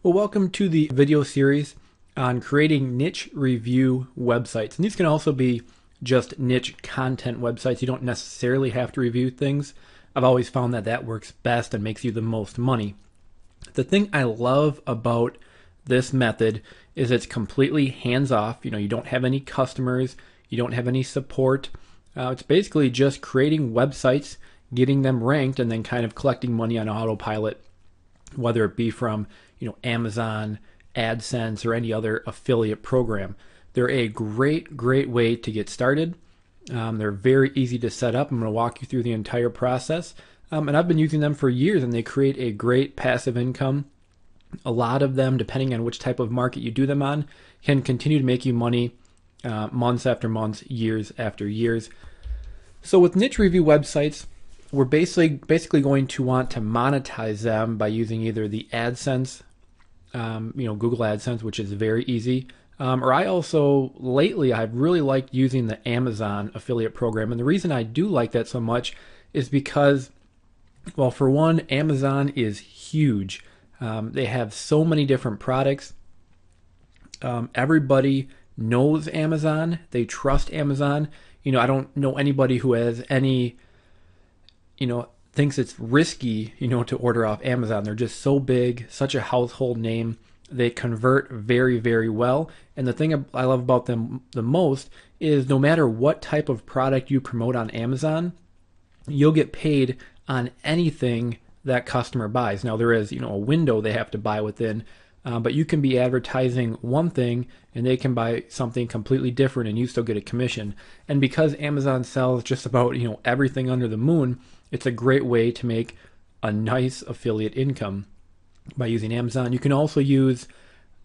Well, welcome to the video series on creating niche review websites. And these can also be just niche content websites. You don't necessarily have to review things. I've always found that that works best and makes you the most money. The thing I love about this method is it's completely hands-off. You don't have any customers. You don't have any support. It's basically just creating websites, getting them ranked, and then kind of collecting money on autopilot, whether it be from Amazon, AdSense, or any other affiliate program. They're a great way to get started. They're very easy to set up. I'm going to walk you through the entire process. And I've been using them for years, and they create a great passive income. A lot of them, depending on which type of market you do them on, can continue to make you money months after months, years after years. So with niche review websites, we're basically going to want to monetize them by using either the AdSense, Google AdSense, which is very easy. Or lately I've really liked using the Amazon affiliate program. And the reason I do like that so much is because, well, for one, Amazon is huge. They have so many different products. Everybody knows Amazon. They trust Amazon. I don't know anybody who has any, thinks it's risky, to order off Amazon. They're just so big, such a household name. They convert very well. And the thing I love about them the most is no matter what type of product you promote on Amazon, you'll get paid on anything that customer buys. Now there is, a window they have to buy within, but you can be advertising one thing and they can buy something completely different and you still get a commission. And because Amazon sells just about, everything under the moon, it's a great way to make a nice affiliate income by using Amazon. You can also use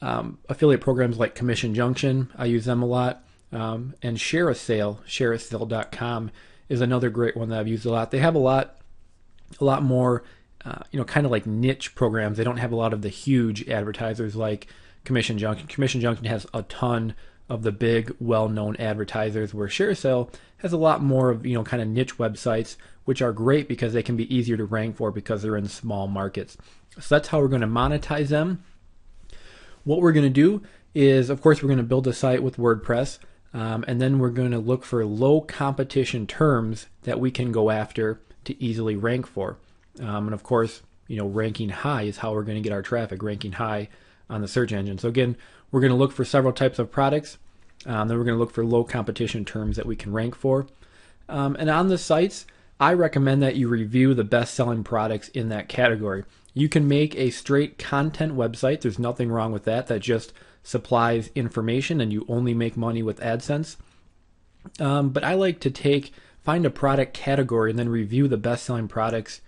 affiliate programs like Commission Junction. I use them a lot. And Share a Sale, shareasale.com is another great one that I've used a lot. They have a lot more, kind of like niche programs. They don't have a lot of the huge advertisers like Commission Junction. Commission Junction has a ton of the big, well-known advertisers, where Share a Sale has a lot more of, kind of niche websites, which are great because they can be easier to rank for because they're in small markets. So that's how we're going to monetize them. What we're going to do is, of course, we're going to build a site with WordPress, and then we're going to look for low competition terms that we can go after to easily rank for. And of course, ranking high is how we're going to get our traffic, ranking high on the search engine. So again, we're going to look for several types of products. Then we're going to look for low competition terms that we can rank for. And on the sites, I recommend that you review the best-selling products in that category. You can make a straight content website. There's nothing wrong with that. That just supplies information and you only make money with AdSense. But I like to find a product category and then review the best-selling products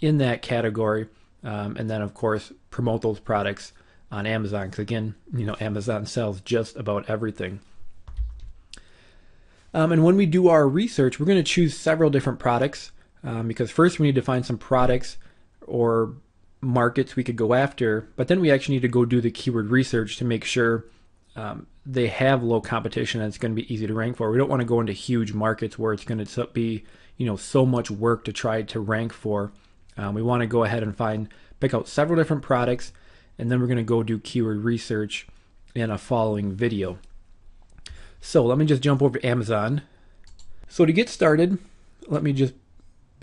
in that category. And then, of course, promote those products on Amazon. Because again, Amazon sells just about everything. And when we do our research, we're going to choose several different products because first we need to find some products or markets we could go after, but then we actually need to go do the keyword research to make sure they have low competition and it's going to be easy to rank for. We don't want to go into huge markets where it's going to be so much work to try to rank for. We want to go ahead and pick out several different products, and then we're going to go do keyword research in a following video. So let me just jump over to Amazon. So to get started, let me just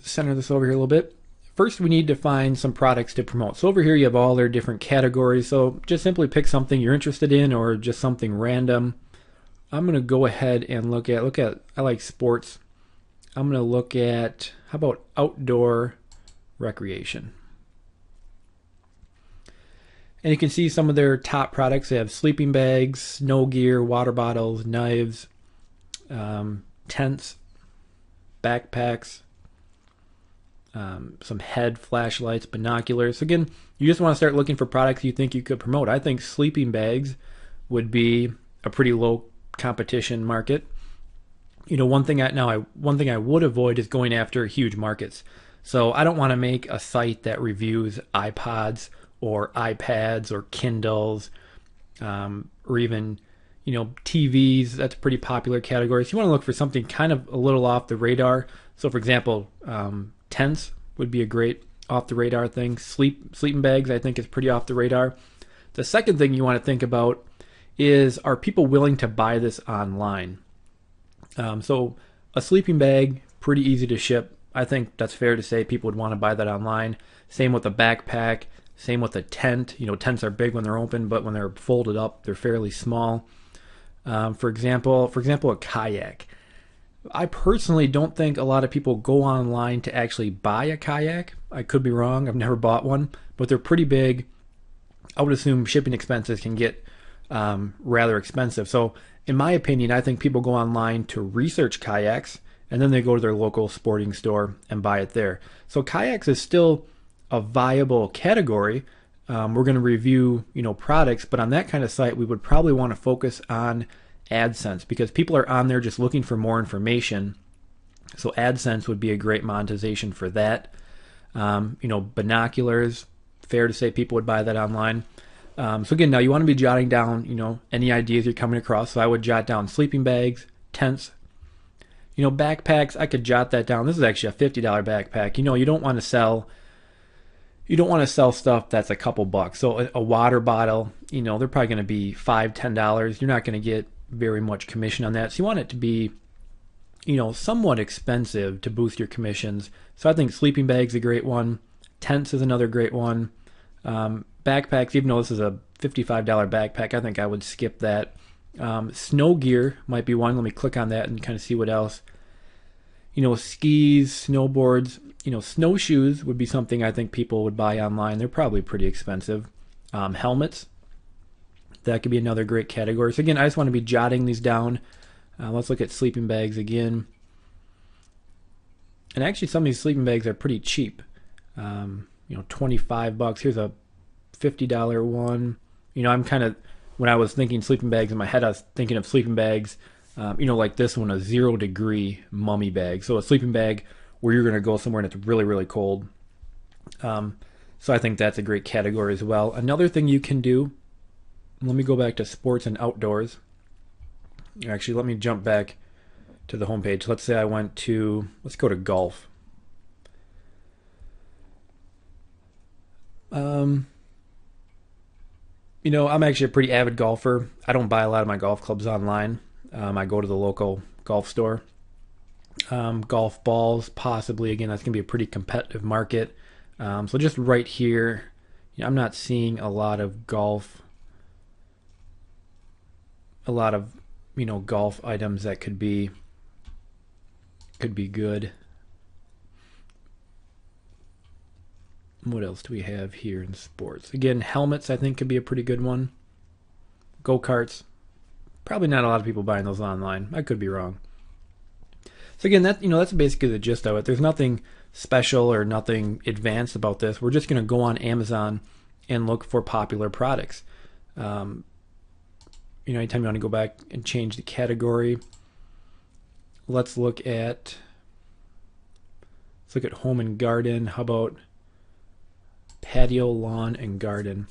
center this over here a little bit. First, we need to find some products to promote. So over here, you have all their different categories. So just simply pick something you're interested in or just something random. I'm going to go ahead and look at, I like sports. I'm going to look at, how about outdoor recreation? And you can see some of their top products. They have sleeping bags, snow gear, water bottles, knives, tents, backpacks, some head flashlights, binoculars. So again, you just want to start looking for products you think you could promote. I think sleeping bags would be a pretty low competition market. One thing I would avoid is going after huge markets. So I don't want to make a site that reviews iPods or iPads or Kindles, or even, TVs. That's a pretty popular category. So you want to look for something kind of a little off the radar. So for example, tents would be a great off the radar thing. Sleeping bags, I think, is pretty off the radar. The second thing you want to think about is, are people willing to buy this online? So a sleeping bag, pretty easy to ship. I think that's fair to say people would want to buy that online. Same with a backpack. Same with a tent. Tents are big when they're open, but when they're folded up, they're fairly small. For example, a kayak. I personally don't think a lot of people go online to actually buy a kayak. I could be wrong. I've never bought one, but they're pretty big. I would assume shipping expenses can get rather expensive. So in my opinion, I think people go online to research kayaks, and then they go to their local sporting store and buy it there. So kayaks is still a viable category. We're going to review, products, but on that kind of site, we would probably want to focus on AdSense, because people are on there just looking for more information. So AdSense would be a great monetization for that. Binoculars, fair to say people would buy that online. So again, now you want to be jotting down, any ideas you're coming across. So I would jot down sleeping bags, tents, backpacks. I could jot that down. This is actually a $50 backpack. You don't want to sell. You don't want to sell stuff that's a couple bucks. So a water bottle, they're probably going to be $5, $10. You're not going to get very much commission on that. So you want it to be, somewhat expensive to boost your commissions. So I think sleeping bags is a great one. Tents is another great one. Backpacks, even though this is a $55 backpack, I think I would skip that. Snow gear might be one. Let me click on that and kind of see what else. Skis, snowboards, snowshoes would be something I think people would buy online. They're probably pretty expensive. Helmets, that could be another great category. So again, I just want to be jotting these down. Let's look at sleeping bags again. And actually some of these sleeping bags are pretty cheap. 25 bucks. Here's a $50 one. I'm kind of, when I was thinking sleeping bags in my head, I was thinking of sleeping bags, like this one, a 0 degree mummy bag. So a sleeping bag where you're going to go somewhere and it's really, really cold. So I think that's a great category as well. Another thing you can do, let me go back to sports and outdoors. Actually, let me jump back to the homepage. Let's say I went to, let's go to golf. I'm actually a pretty avid golfer. I don't buy a lot of my golf clubs online. I go to the local golf store. Golf balls, possibly. Again, that's going to be a pretty competitive market. So just right here, I'm not seeing a lot of golf golf items that could be good. What else do we have here in sports? Again, helmets I think could be a pretty good one. Go-karts. Probably not a lot of people buying those online. I could be wrong. So again, that's basically the gist of it. There's nothing special or nothing advanced about this. We're just going to go on Amazon and look for popular products. Anytime you want to go back and change the category, let's look at home and garden. How about patio, lawn, and garden?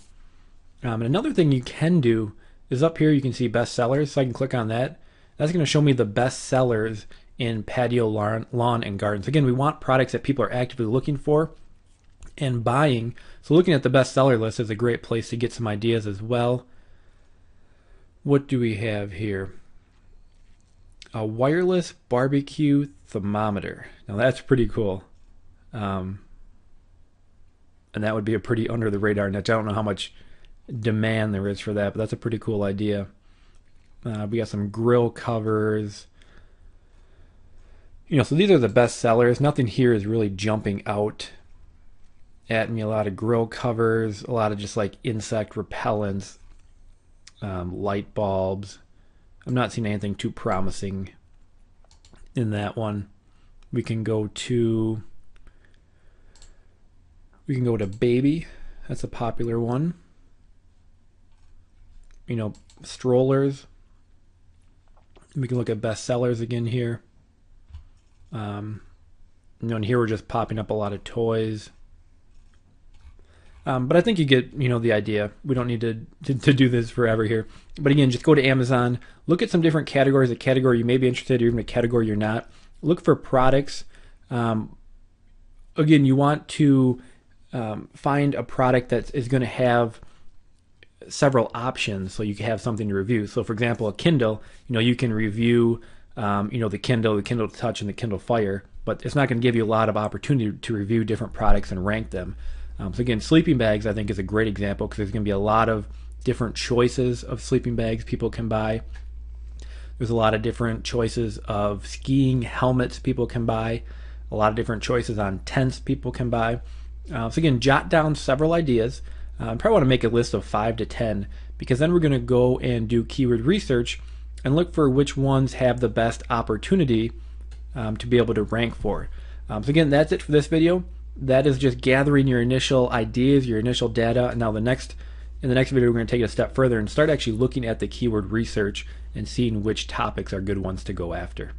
And another thing you can do is up here you can see best sellers. So I can click on that. That's going to show me the best sellers in patio, lawn, and gardens. Again, we want products that people are actively looking for and buying. So looking at the best seller list is a great place to get some ideas as well. What do we have here? A wireless barbecue thermometer. Now that's pretty cool. And that would be a pretty under the radar niche. I don't know how much demand there is for that, but that's a pretty cool idea. We got some grill covers. So these are the best sellers. Nothing here is really jumping out at me. A lot of grill covers, a lot of just like insect repellents, light bulbs. I'm not seeing anything too promising in that one. We can go to baby. That's a popular one. Strollers. We can look at best sellers again here. And here we're just popping up a lot of toys. But I think you get, the idea. We don't need to do this forever here. But again, just go to Amazon, look at some different categories, a category you may be interested in, or even a category you're not. Look for products. Again, you want to find a product that is going to have several options so you can have something to review. So for example, a Kindle, you can review the Kindle Touch, and the Kindle Fire, but it's not going to give you a lot of opportunity to review different products and rank them. So again, sleeping bags I think is a great example because there's going to be a lot of different choices of sleeping bags people can buy. There's a lot of different choices of skiing helmets people can buy, a lot of different choices on tents people can buy. So again, jot down several ideas. I probably want to make a list of 5 to 10, because then we're going to go and do keyword research and look for which ones have the best opportunity to be able to rank for. So again, that's it for this video. That is just gathering your initial ideas, your initial data. Now in the next video, we're going to take it a step further and start actually looking at the keyword research and seeing which topics are good ones to go after.